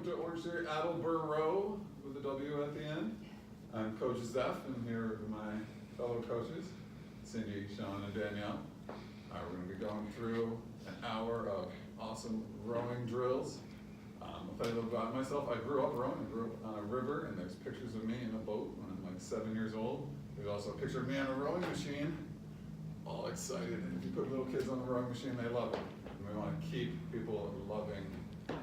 Welcome to Orange Theory Attleboro with a W at the end. I'm Coach Zeph, and here with my fellow coaches, Cindy, Sean, and Danielle. We're going to be going through an hour of awesome rowing drills. I'll tell you a little about myself. I grew up rowing. I grew up on a river, and there's pictures of me in a boat when I'm like 7 years old. There's also a picture of me on a rowing machine, all excited. And if you put little kids on the rowing machine, they love it. And we want to keep people loving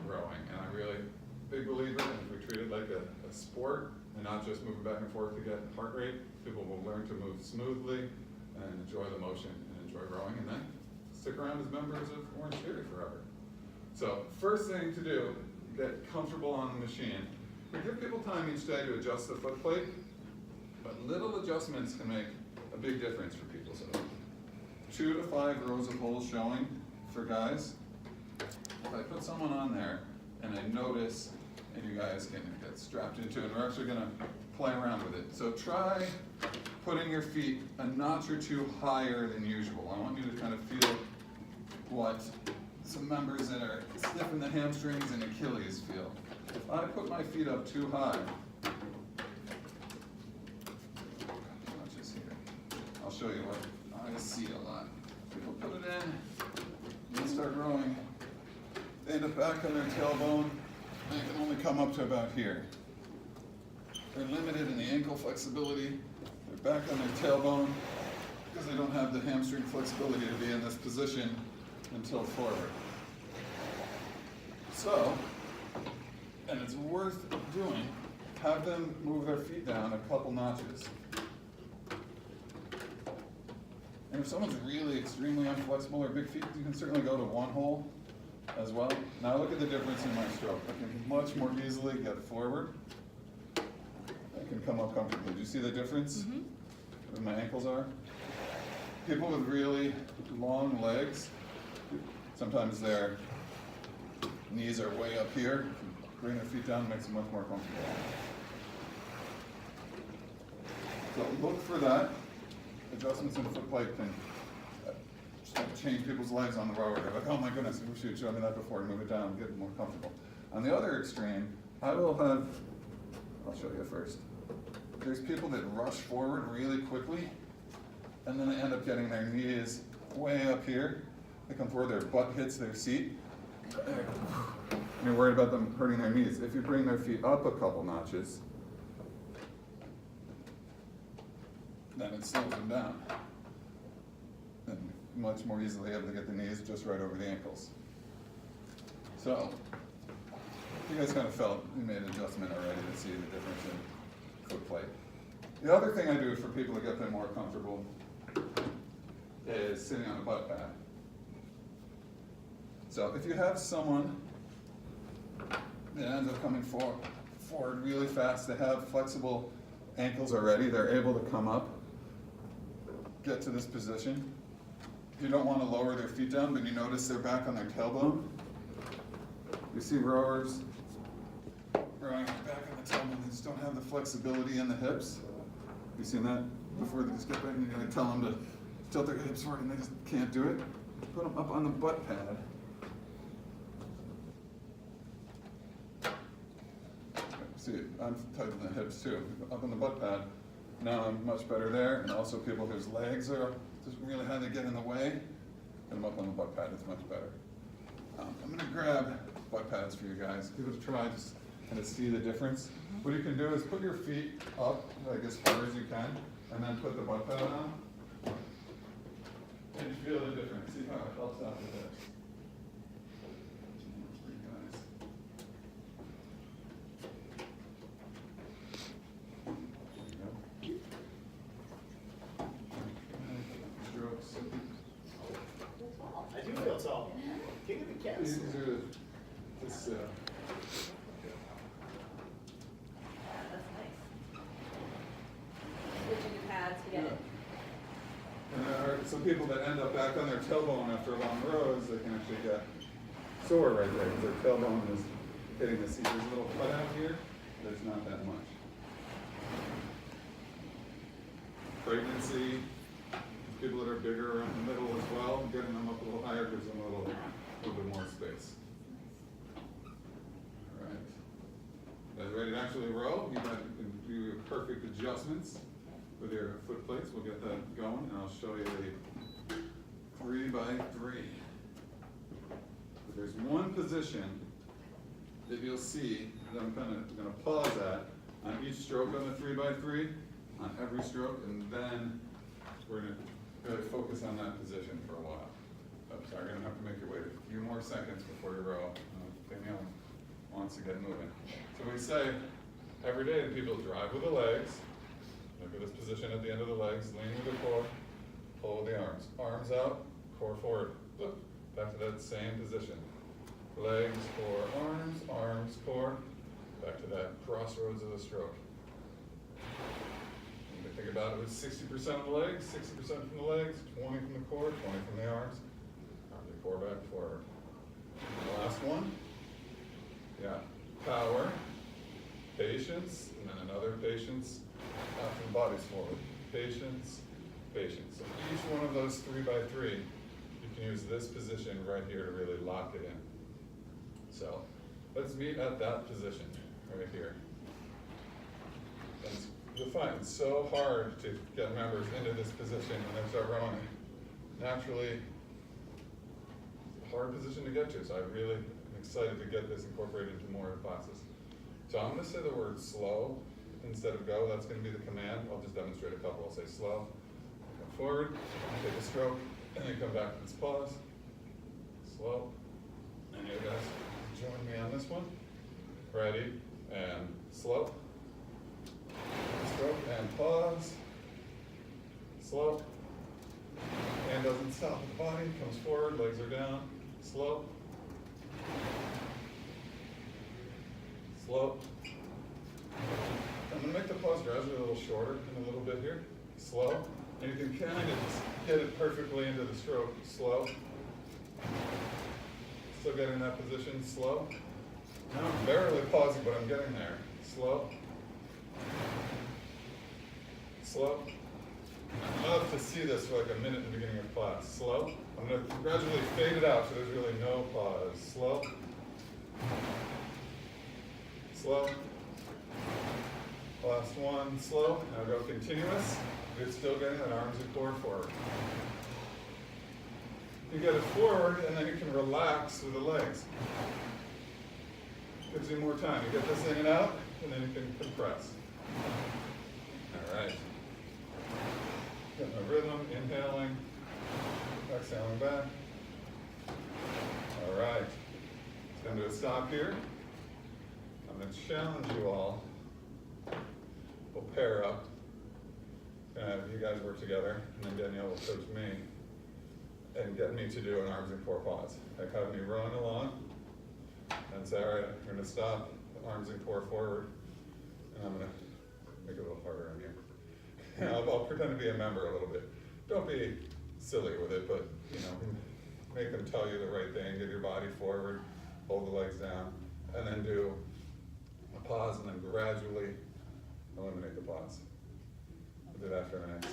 rowing. And I'm really a big believer in if we treat it like a sport and not just moving back and forth to get heart rate, people will learn to move smoothly and enjoy the motion and enjoy rowing, and then stick around as members of Orange Theory forever. So first thing to do, get comfortable on the machine. We give people time each day to adjust the foot plate, but little adjustments can make a big difference for people. So 2 to 5 rows of holes showing for guys. If I put someone on there and I notice, and you guys can get strapped into it, we're actually going to play around with it. So try putting your feet a notch or two higher than usual. I want you to kind of feel what some members that are stiff in the hamstrings and Achilles feel. If I put my feet up too high, notches here, I'll show you what I see a lot. People put it in, and start rowing. They end up back on their tailbone. They can only come up to about here. They're limited in the ankle flexibility. They're back on their tailbone because they don't have the hamstring flexibility to be in this position until forward. So, and it's worth doing, have them move their feet down a couple notches. And if someone's really extremely inflexible or big feet, you can certainly go to one hole as well. Now look at the difference in my stroke. I can much more easily get forward. I can come up comfortably. Do you see the difference where my ankles are? People with really long legs, sometimes their knees are way up here. Bring their feet down makes them much more comfortable. So look for that. Adjustments in the foot plate can change people's lives on the rower. They're like, oh my goodness, we should show me that before, move it down, get more comfortable. On the other extreme, I'll show you first. There's people that rush forward really quickly, and then they end up getting their knees way up here. They come forward, their butt hits their seat, and you're worried about them hurting their knees. If you bring their feet up a couple notches, then it slows them down. And much more easily able to get the knees just right over the ankles. So, you guys kind of felt you made an adjustment already to see the difference in foot plate. The other thing I do for people to get them more comfortable is sitting on a butt pad. So if you have someone that ends up coming forward really fast, they have flexible ankles already, they're able to come up, get to this position. You don't want to lower their feet down, but you notice they're back on their tailbone. You see rowers rowing back on the tailbone, they just don't have the flexibility in the hips. You seen that before? They just get back and you're going to tell them to tilt their hips forward and they just can't do it. Put them up on the butt pad. See, I'm tight in the hips too. Up on the butt pad. Now I'm much better there, and also people whose legs are just really high, they get in the way, get them up on the butt pad, it's much better. I'm going to grab butt pads for you guys. Give it a try, just kind of see the difference. What you can do is put your feet up like as far as you can, and then put the butt pad on, and feel the difference. See how it helps out with this. For you guys. I do feel tall. King of the cats. These are this. That's nice. Switching the pads, yeah. And there are some people that end up back on their tailbone after long rows. They can actually get sore right there because their tailbone is hitting the seat. There's a little cut out here. There's not that much. Pregnancy. People that are bigger around the middle as well, getting them up a little higher gives them a little bit more space. All right. naturally row. You can do your perfect adjustments with your foot plates. We'll get that going, and I'll show you a 3x3. But there's one position that you'll see that I'm kind of going to pause at on each stroke on the 3x3, on every stroke, and then we're going to really focus on that position for a while. Oh, sorry, you're going to have to make your wait a few more seconds before you row. Danielle wants to get moving. So we say every day that people drive with the legs. Look at this position at the end of the legs, lean with the core, pull with the arms. Arms out, core forward. Look, back to that same position. Legs, core, arms, core. Back to that crossroads of the stroke. You can think about it with 60% of the legs, 60% from the legs, 20 from the core, 20 from the arms. Arms and core back forward. The last one. Yeah, power, patience, and then another patience. After the body's forward. Patience, patience. So each one of those 3x3, you can use this position right here to really lock it in. So let's meet at that position right here. And you'll find it's so hard to get members into this position when they start rowing. Naturally, it's a hard position to get to, so I really am excited to get this incorporated into more classes. So I'm going to say the word slow instead of go. That's going to be the command. I'll just demonstrate a couple. I'll say slow, come forward, take a stroke, and then come back to this pause. Slow. And you guys join me on this one. Ready, and slow. Stroke and pause. Slow. Hand doesn't stop with the body, comes forward, legs are down. Slow. Slow. I'm going to make the pause gradually a little shorter in a little bit here. Slow. And you can kind of just get it perfectly into the stroke. Slow. Still getting that position. Slow. Now I'm barely pausing, but I'm getting there. Slow. Slow. I'd love to see this for like a minute in the beginning of class. Slow. I'm going to gradually fade it out so there's really no pause. Slow. Slow. Last one, slow. Now go continuous. You're still getting that arms and core forward. You get it forward, and then you can relax with the legs. Gives you more time. You get this in and out, and then you can compress. All right. Getting a rhythm, inhaling, exhaling back. All right. Let's come to a stop here. I'm going to challenge you all. We'll pair up. You guys work together, and then Danielle will coach me and get me to do an arms and core pause. Like have me run along and say, all right, we're going to stop, arms and core forward, and I'm going to make it a little harder on you. I'll pretend to be a member a little bit. Don't be silly with it, but make them tell you the right thing. Get your body forward, hold the legs down, and then do a pause, and then gradually eliminate the pause. We'll do that for the next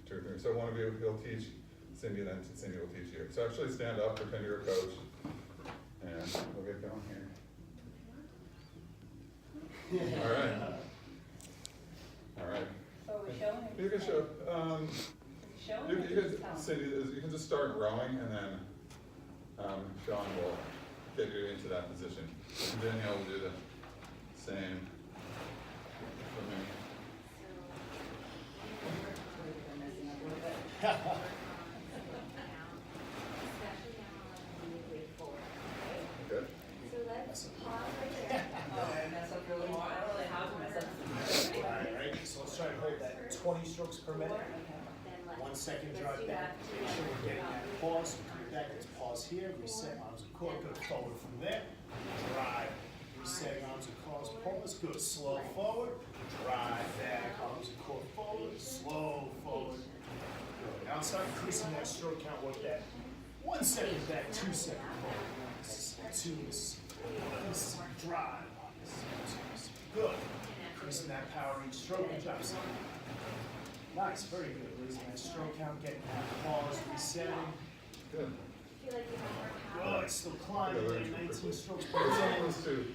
2 or 3. So one of you, he'll teach Cindy, then Cindy will teach you. So actually stand up, pretend you're a coach, and we'll get going here. All right. All right. So we're showing him. You can show. Showing You him. can, Cindy, you can just start rowing, and then Sean will get you into that position. And Danielle will do the same for me. Good. So let's pause right there. Oh, mess up your little, I don't really have to mess up. Alright, so let's try to hold that 20 strokes per minute. 1 second drive back. Make sure we're getting that pause. Come back, let's pause here. Reset arms and core. Go forward from there. Drive. Resetting arms and core. Pause. Good. Slow forward. Drive back. Arms and core forward. Slow forward. Good. Now start increasing that stroke count. Work that 1 second back, 2 second forward. 2. Drive. Good. Increasing that power each stroke. Good job, son. Nice, very good. Raising that stroke count, getting that pause, resetting. Good. Feel like you have more power. Good, still climbing there, 19 strokes per It's minute. almost to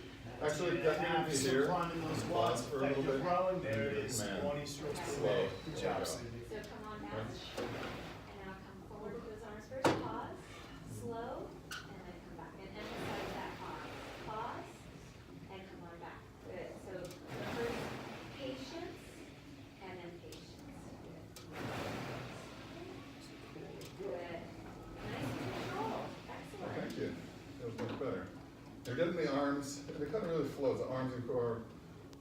Actually, You that have may be some here. climbing those Pause walls for a that little you're bit. growing. There it is, Man. 20 strokes per Slow. minute. Good There job, we go. Cindy. So come on down, and now come forward with those arms first, pause, slow, and then come back, and emphasize that pause, and come on back, good, so first patience, and then patience, good, nice control, excellent. Thank you. Feels much better. They're getting the arms, they kind of really flow, the arms and core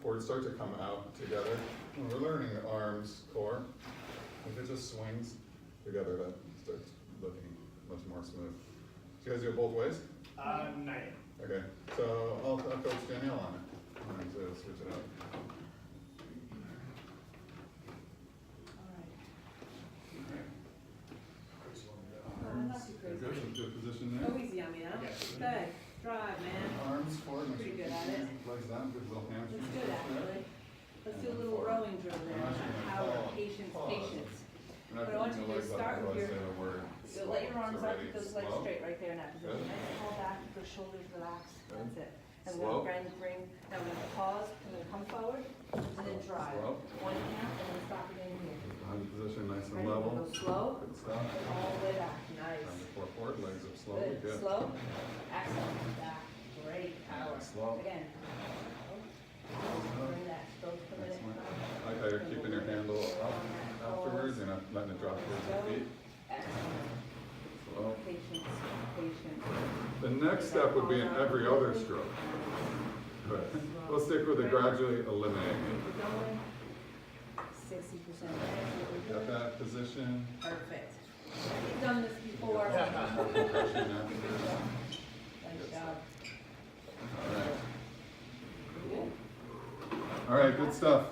forward start to come out together. When we're learning the arms, core, if it just swings together, that starts looking much more smooth. So you guys do it both ways? Not yet. Okay, so I'll coach Danielle on it. I'm going to switch it up. Not too crazy. Good position Go there. easy on me, huh? Yeah. Good, drive, man. Arms forward, make Pretty sure good you at keep it. your legs down, good little hamstring. That's good, actually. Let's do a little rowing drill there, power, patience, patience. We're not But I want putting you the to legs up start until I with say the word. So let your arms So up, ready, keep those legs slow. straight right there in that position. Good. Nice and fall back, keep those shoulders relaxed, Good. that's it. And Slow. we're gonna bring, now we're gonna pause, and then come forward, and then drive. Slow. One count, and then stop again here. Hand position nice and Ready, level. go slow, Good stop. all the way back, nice. Time to pour forward, legs up slowly, Good, good. slow, excellent, back, great, power. Slow. Again. Bring that stroke per minute. Excellent. I like how you're keeping your handle up afterwards, you're not letting it drop towards your feet. Excellent, Slow. patience, patience. The next step would be in every other stroke. Good. We'll stick with it, gradually eliminating it. Keep it going. 60%. Got that position. Perfect. You've done this before. More compression now. Nice job. All right. Good. All right, good stuff.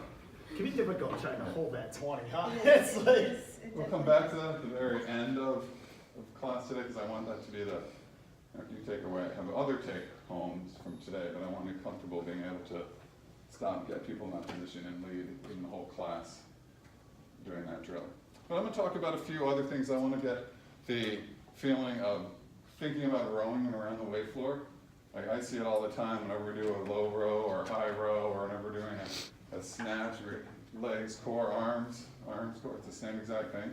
It can be difficult trying to hold that 20, huh? It It's is, like, it is, it We'll come back to that at the very end of class today, because I want that to be the, you take away, I have other take homes from today, but I want to be comfortable being able to stop, get people in that position and lead in the whole class during that drill. But I'm going to talk about a few other things. I want to get the feeling of thinking about rowing and around the weight floor. Like I see it all the time whenever we do a low row or high row, or whenever we're doing a snatch, legs, core, arms, core, it's the same exact thing.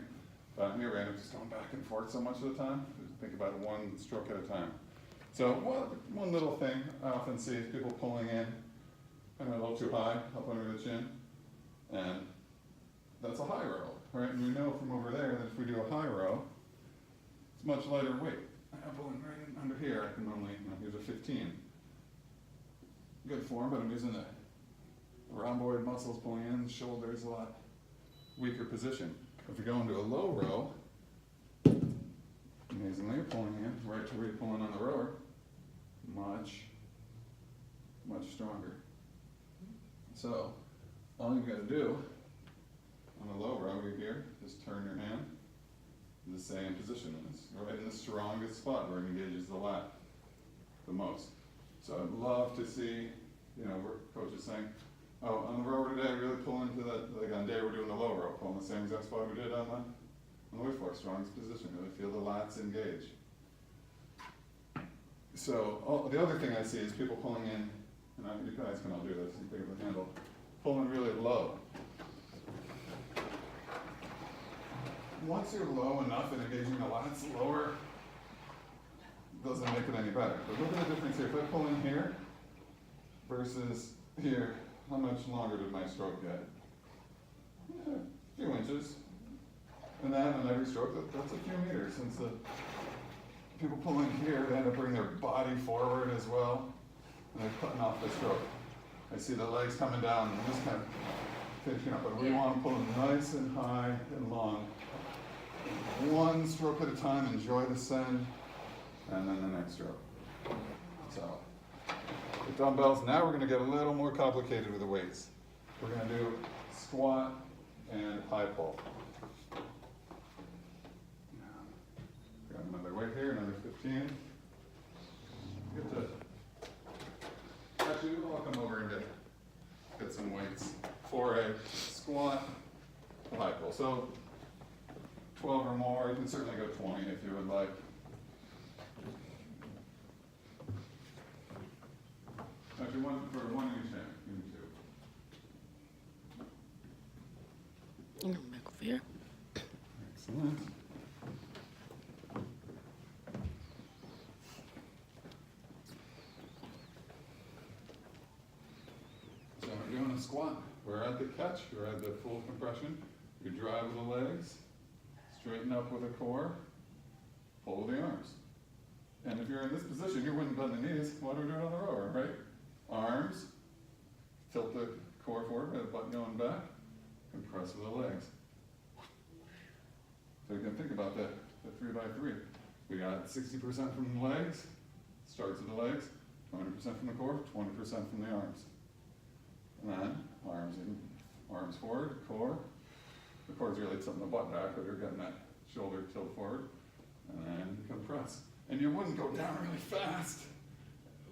But here we end up just going back and forth so much of the time. Just think about it one stroke at a time. So one little thing I often see is people pulling in kind of a little too high, up under the chin. And that's a high row, right? And we know from over there that if we do a high row, it's much lighter weight. I'm pulling right in under here, I can normally, use a 15. Good form, but I'm using the rhomboid muscles pulling in, the shoulders a lot weaker position. If we go into a low row, amazingly, you're pulling in right to where you're pulling on the rower, much stronger. So, all you gotta do on a low row right here, just turn your hand in the same position, and it's right in the strongest spot where it engages the lat the most. So I'd love to see, where coach is saying, oh, on the rower today, really pull into that, like on day we're doing the low row, pull in the same exact spot we did on the weight floor, strongest position, really feel the lats engage. So the other thing I see is people pulling in, and you guys can all do this, you pick up the handle, pulling really low. Once you're low enough and engaging the lats lower, doesn't make it any better. But look at the difference here. If I pull in here versus here, how much longer did my stroke get? A few inches. And then on every stroke, that's a few meters. Since the people pull in here, they end up bringing their body forward as well, and they're cutting off the stroke. I see the legs coming down and just kind of finishing up. But we want to pull them nice and high and long. One stroke at a time, enjoy the send, and then the next stroke. So, with dumbbells, now we're going to get a little more complicated with the weights. We're going to do squat and high pull. Got another weight here, another 15. Actually, I'll come over and get some weights for a squat, a high pull. So 12 or more, you can certainly go 20 if you would like. Actually, one for one in each hand. Give me two. Back over here. Excellent. So we're doing a squat. We're at the catch, we're at the full compression. You drive with the legs, straighten up with the core, pull with the arms. And if you're in this position, you wouldn't bend the knees. Why do we do it on the rower, right? Arms, tilt the core forward with the butt going back, compress with the legs. So you can think about that, the 3 by 3. We got 60% from the legs, starts with the legs, 20% from the core, 20% from the arms. And then arms in, arms forward, core. The core is really tilting the butt back, but you're getting that shoulder tilt forward. And then compress. And you wouldn't go down really fast,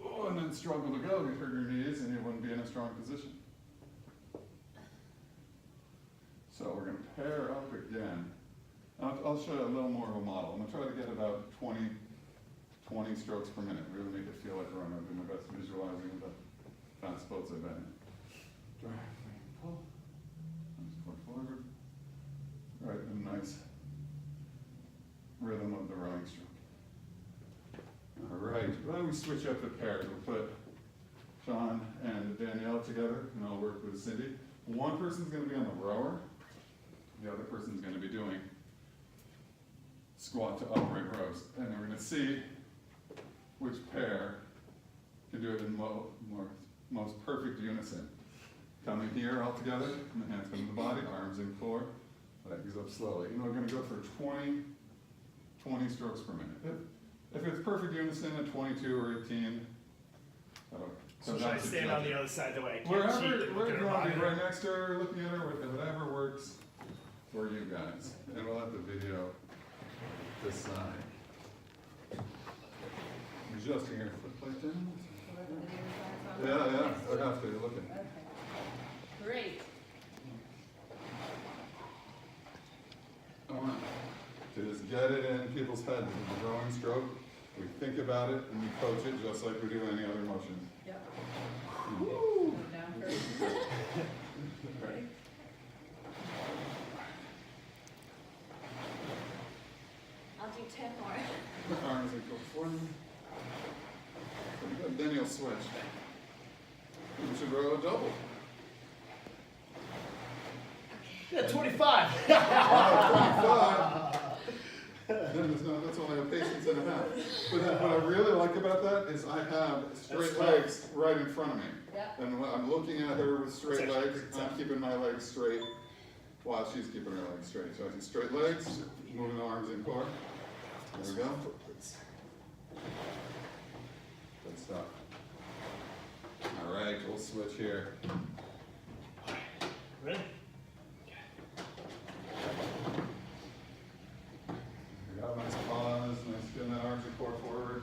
oh, and then struggle to go. You'd hurt your knees and you wouldn't be in a strong position. So we're going to pair up again. I'll show you a little more of a model. I'm going to try to get about 20 strokes per minute. Really need to feel like we're on doing my best visualizing the fast boats I've been in. Drive, pull, arms forward. Right, a nice rhythm of the rowing stroke. All right, why don't we switch up the pairs? We'll put Sean and Danielle together, and I'll work with Cindy. One person's going to be on the rower. The other person's going to be doing squat to upright rows. And then we're going to see which pair can do it in most perfect unison. Coming here all together, and the hands come to the body, arms in core, legs up slowly. And we're going to go for 20 strokes per minute. If it's perfect unison at 22 or 18, So should I stand on the other side of the way? wherever you want to be, right next to her, looking at her, whatever works for you guys. And we'll have the video decide. Adjusting your foot plate down. Yeah, I have to look at it. Great. I want to just get it in people's heads. The rowing stroke, we think about it and we coach it just like we do any other motion. Yep. Woo! Down first. Right. I'll do 10 more. Arms and go forward. Pretty good. Then you'll switch. You should row a double. Yeah, 25. Wow, 25. Then that's only a patience and a half. But what I really like about that is I have straight legs right in front of me. Yep. And when I'm looking at her with straight That's actually legs, pretty I'm tough. keeping my legs straight while she's keeping her legs straight. So I see straight legs, moving the arms in core. There we go. Good stuff. All right, we'll switch here. Ready? We got a nice pause, nice getting that arms and core forward.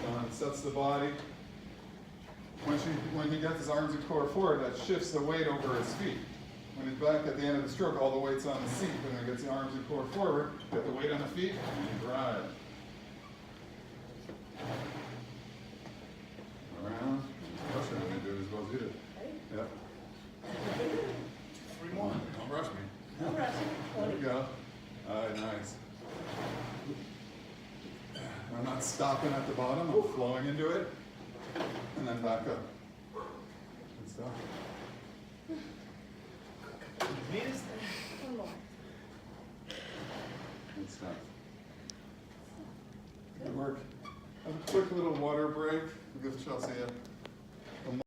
Sean sets the body. When he gets his arms and core forward, that shifts the weight over his feet. When he's back at the end of the stroke, all the weight's on the seat. When he gets the arms and core forward, get the weight on the feet, and you drive. Around. Rush me, I'm gonna do it as well as you did. Yep. 3 more. Don't rush me. No rush. There we go. All right, nice. I'm not stopping at the bottom, I'm flowing into it, and then back up. Good stuff. Meters. One more. Good stuff. Good work. Have a quick little water break. We'll give Chelsea a